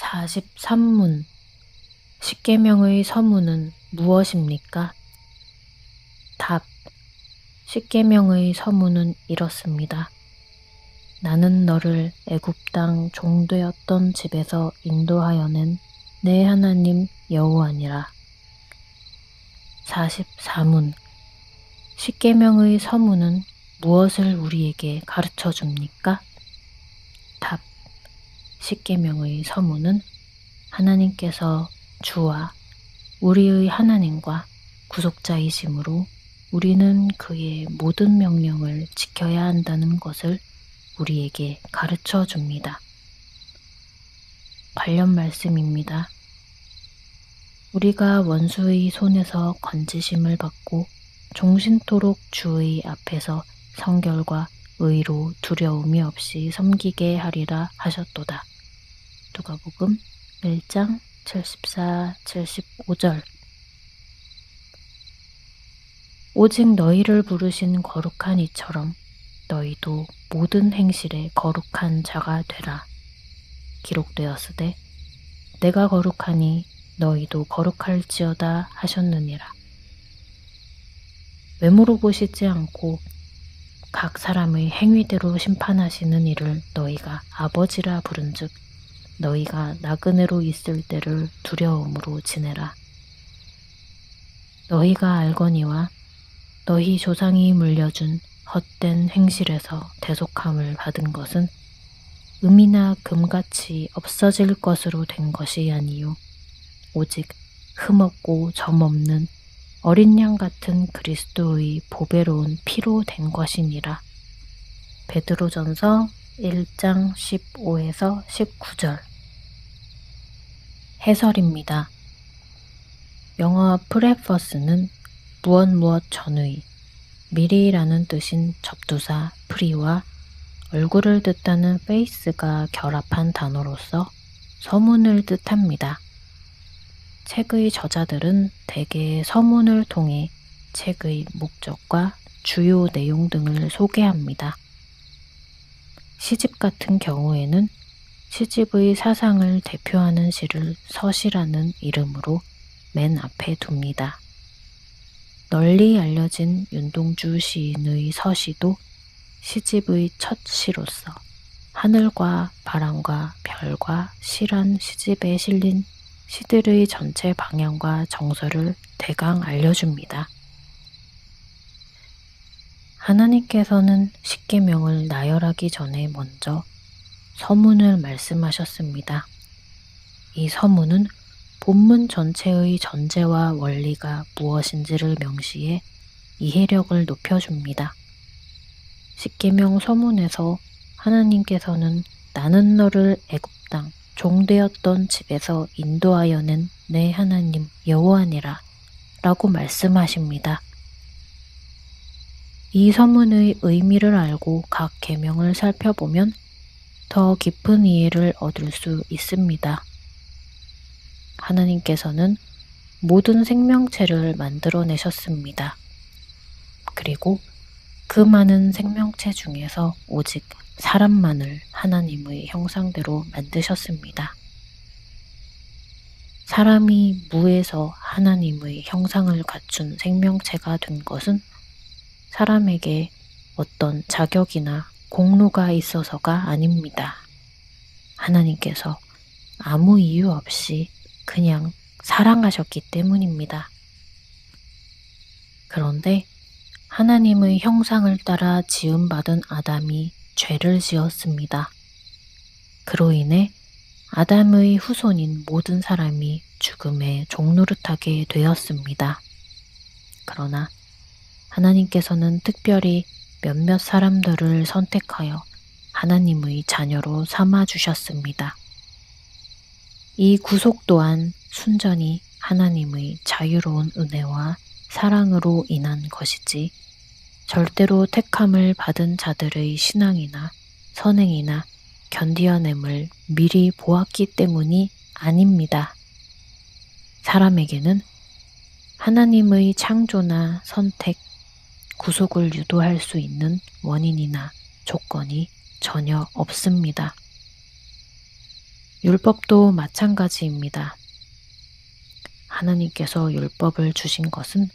43문 십계명의 서문은 무엇입니까? 답. 십계명의 서문은 이렇습니다. 나는 너를 애굽 땅 종되었던 집에서 인도하여 낸 내 하나님 여호와니라. 44문 십계명의 서문은 무엇을 우리에게 가르쳐 줍니까? 답. 십계명의 서문은 하나님께서 주와 우리의 하나님과 구속자이심으로 우리는 그의 모든 명령을 지켜야 한다는 것을 우리에게 가르쳐 줍니다. 관련 말씀입니다. 우리가 원수의 손에서 건지심을 받고 종신토록 주의 앞에서 성결과 의로 두려움이 없이 섬기게 하리라 하셨도다. 누가복음 1장 74, 75절. 오직 너희를 부르신 거룩한 이처럼 너희도 모든 행실에 거룩한 자가 되라. 기록되었으되 내가 거룩하니 너희도 거룩할지어다 하셨느니라. 외모로 보시지 않고 각 사람의 행위대로 심판하시는 이를 너희가 아버지라 부른즉 너희가 나그네로 있을 때를 두려움으로 지내라. 너희가 알거니와 너희 조상이 물려준 헛된 행실에서 대속함을 받은 것은 금이나 금같이 없어질 것으로 된 것이 아니요 오직 흠없고 점없는 어린 양 같은 그리스도의 보배로운 피로 된 것이니라. 베드로전서 1장 15에서 19절. 해설입니다. 영어 프레퍼스는 무엇 전의, 미리라는 뜻인 접두사 프리와 얼굴을 뜻하는 페이스가 결합한 단어로서 서문을 뜻합니다. 책의 저자들은 대개 서문을 통해 책의 목적과 주요 내용 등을 소개합니다. 시집 같은 경우에는 시집의 사상을 대표하는 시를 서시라는 이름으로 맨 앞에 둡니다. 널리 알려진 윤동주 시인의 서시도 시집의 첫 시로서 하늘과 바람과 별과 시란 시집에 실린 시들의 전체 방향과 정서를 대강 알려줍니다. 하나님께서는 십계명을 나열하기 전에 먼저 서문을 말씀하셨습니다. 이 서문은 본문 전체의 전제와 원리가 무엇인지를 명시해 이해력을 높여줍니다. 십계명 서문에서 하나님께서는 나는 너를 애굽 땅 종되었던 집에서 인도하여 낸 내 하나님 여호와니라 라고 말씀하십니다. 이 서문의 의미를 알고 각 계명을 살펴보면 더 깊은 이해를 얻을 수 있습니다. 하나님께서는 모든 생명체를 만들어내셨습니다. 그리고 그 많은 생명체 중에서 오직 사람만을 하나님의 형상대로 만드셨습니다. 사람이 무에서 하나님의 형상을 갖춘 생명체가 된 것은 사람에게 어떤 자격이나 공로가 있어서가 아닙니다. 하나님께서 아무 이유 없이 그냥 사랑하셨기 때문입니다. 그런데 하나님의 형상을 따라 지음받은 아담이 죄를 지었습니다. 그로 인해 아담의 후손인 모든 사람이 죽음에 종노릇하게 되었습니다. 그러나 하나님께서는 특별히 몇몇 사람들을 선택하여 하나님의 자녀로 삼아주셨습니다. 이 구속 또한 순전히 하나님의 자유로운 은혜와 사랑으로 인한 것이지 절대로 택함을 받은 자들의 신앙이나 선행이나 견디어냄을 미리 보았기 때문이 아닙니다. 사람에게는 하나님의 창조나 선택, 구속을 유도할 수 있는 원인이나 조건이 전혀 없습니다. 율법도 마찬가지입니다. 하나님께서 율법을 주신 것은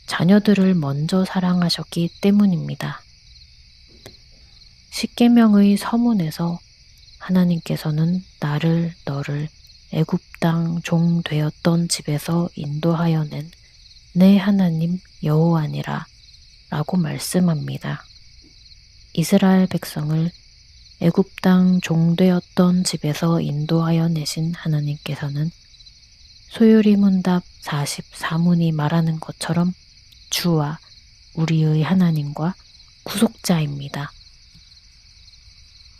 자녀들을 먼저 사랑하셨기 때문입니다. 십계명의 서문에서 하나님께서는 나를 너를 애굽 땅 종 되었던 집에서 인도하여 낸 내 하나님 여호와니라 라고 말씀합니다. 이스라엘 백성을 애굽 땅 종 되었던 집에서 인도하여 내신 하나님께서는 소유리 문답 44문이 말하는 것처럼 주와 우리의 하나님과 구속자입니다.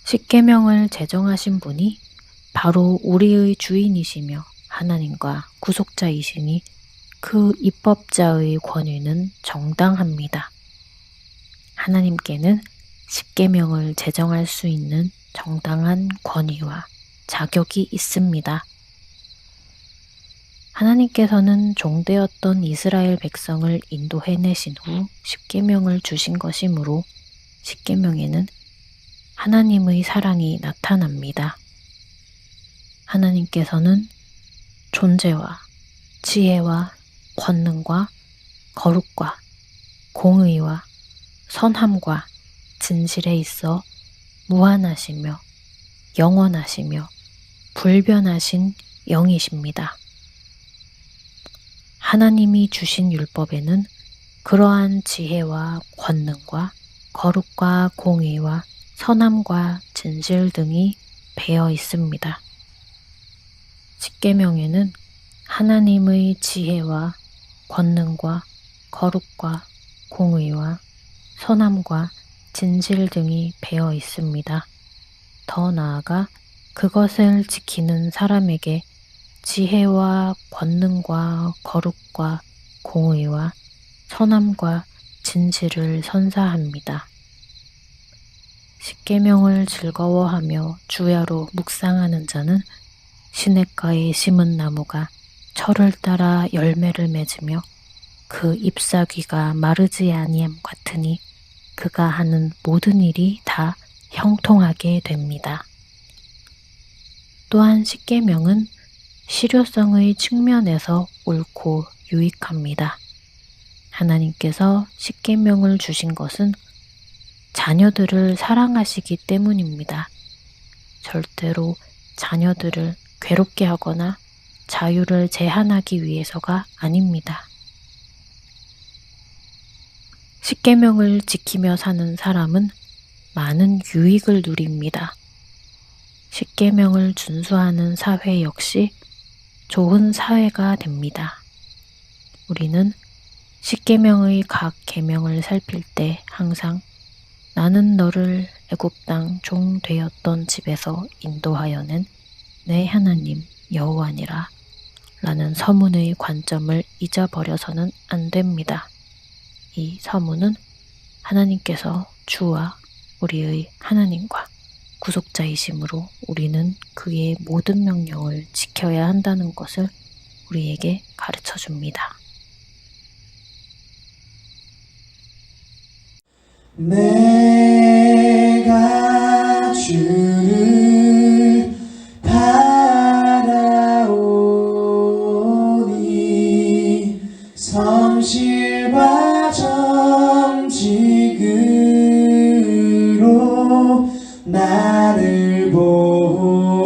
십계명을 제정하신 분이 바로 우리의 주인이시며 하나님과 구속자이시니 그 입법자의 권위는 정당합니다. 하나님께는 십계명을 제정할 수 있는 정당한 권위와 자격이 있습니다. 하나님께서는 종되었던 이스라엘 백성을 인도해내신 후 십계명을 주신 것이므로 십계명에는 하나님의 사랑이 나타납니다. 하나님께서는 존재와 지혜와 권능과 거룩과 공의와 선함과 진실에 있어 무한하시며 영원하시며 불변하신 영이십니다. 하나님이 주신 율법에는 그러한 지혜와 권능과 거룩과 공의와 선함과 진실 등이 배어 있습니다. 십계명에는 하나님의 지혜와 권능과 거룩과 공의와 선함과 진실 등이 배어 있습니다. 더 나아가 그것을 지키는 사람에게 지혜와 권능과 거룩과 공의와 선함과 진실을 선사합니다. 십계명을 즐거워하며 주야로 묵상하는 자는 시냇가에 심은 나무가 철을 따라 열매를 맺으며 그 잎사귀가 마르지 아니함 같으니 그가 하는 모든 일이 다 형통하게 됩니다. 또한 십계명은 실효성의 측면에서 옳고 유익합니다. 하나님께서 십계명을 주신 것은 자녀들을 사랑하시기 때문입니다. 절대로 자녀들을 괴롭게 하거나 자유를 제한하기 위해서가 아닙니다. 십계명을 지키며 사는 사람은 많은 유익을 누립니다. 십계명을 준수하는 사회 역시 좋은 사회가 됩니다. 우리는 십계명의 각 계명을 살필 때 항상 나는 너를 애굽 땅 종 되었던 집에서 인도하여 낸 내 하나님 여호와니라 라는 서문의 관점을 잊어버려서는 안 됩니다. 이 서문은 하나님께서 주와 우리의 하나님과 구속자이심으로 우리는 그의 모든 명령을 지켜야 한다는 것을 우리에게 가르쳐 줍니다. 내가 주를 바라오니 성실과 정직으로 나를 보호하소서.